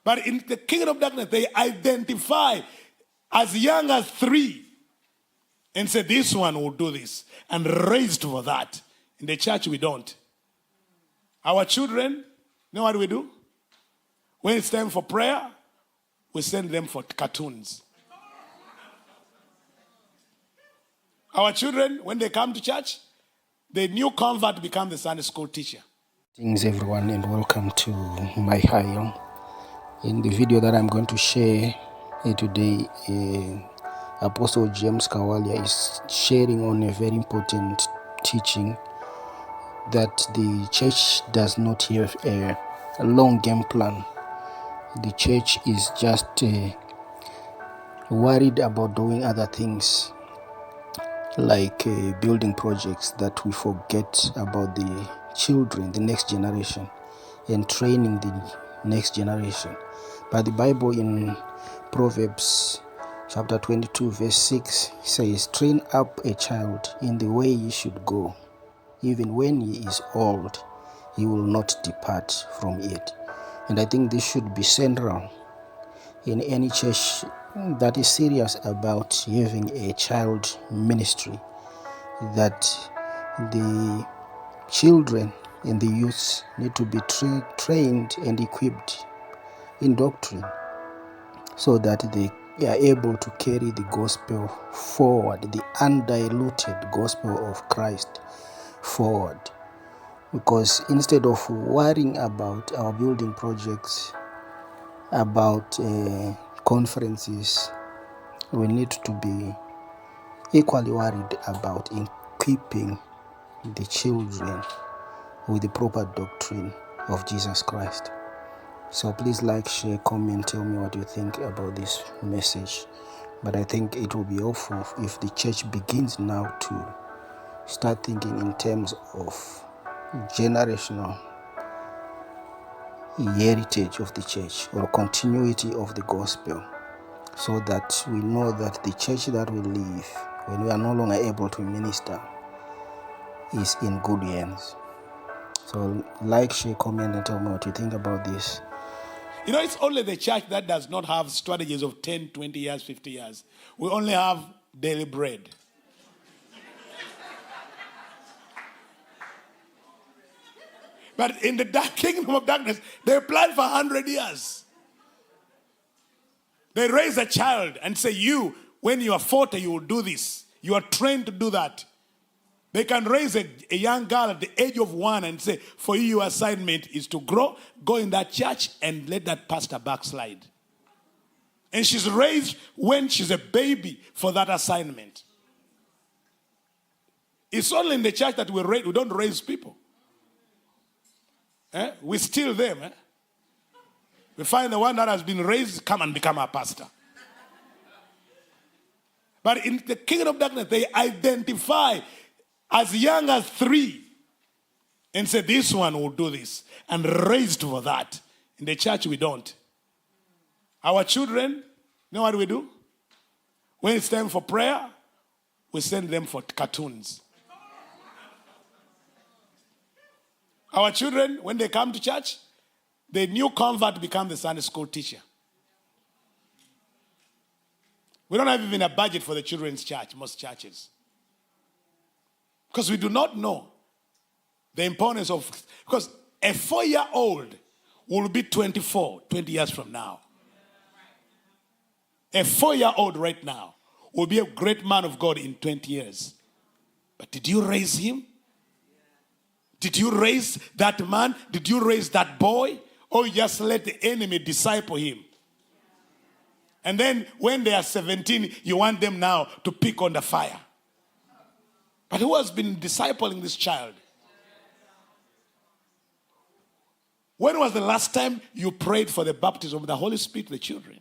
But in the kingdom of darkness, they identify as young as 3 and say, this one will do this, and raised for that. In the church, we don't. Our children, you know what we do? When it's time for prayer, we send them for cartoons. Our children, when they come to church, the new convert become the Sunday school teacher. Greetings everyone, and welcome to my home. In the video that I'm going to share today, Apostle James Kawalya is sharing on a very important teaching that the church does not have a long game plan. The church is just worried about doing other things like building projects, that we forget about the children, the next generation, and training the next generation. But the Bible in Proverbs chapter 22 verse 6 says, train up a child in the way he should go. Even when he is old, he will not depart from it. And I think this should be central in any church that is serious about having a child ministry, that the children and the youths need to be trained and equipped in doctrine, so that they are able to carry the gospel forward, the undiluted gospel of Christ forward. Because instead of worrying about our building projects, about conferences, we need to be equally worried about equipping the children with the proper doctrine of Jesus Christ. So please like, share, comment, tell me what you think about this message. But I think it will be helpful if the church begins now to start thinking in terms of generational heritage of the church, or continuity of the gospel, so that we know that the church that we live, when we are no longer able to minister, is in good hands. So like, share, comment, and tell me what you think about this. You know, it's only the church that does not have strategies of 10, 20 years, 50 years. We only have daily bread. But in the kingdom of darkness, they plan for 100 years. They raise a child and say, you, when you are 40, you will do this. You are trained to do that. They can raise a young girl at the age of 1 and say, for you, your assignment is to grow, go in that church, and let that pastor backslide. And she's raised when she's a baby for that assignment. It's only in the church that we don't raise people. We steal them. We find the one that has been raised, come and become a pastor. But in the kingdom of darkness, they identify as young as 3 and say, this one will do this, and raised for that. In the church, we don't. Our children, you know what we do? When it's time for prayer, we send them for cartoons. Our children, when they come to church, the new convert become the Sunday school teacher. We don't have even a budget for the children's church, most churches. Because we do not know the importance of, because a 4-year-old will be 24, 20 years from now. A 4-year-old right now will be a great man of God in 20 years. But did you raise him? Did you raise that man? Did you raise that boy? Or you just let the enemy disciple him? And then when they are 17, you want them now to pick on the fire. But who has been discipling this child? When was the last time you prayed for the baptism of the Holy Spirit to the children?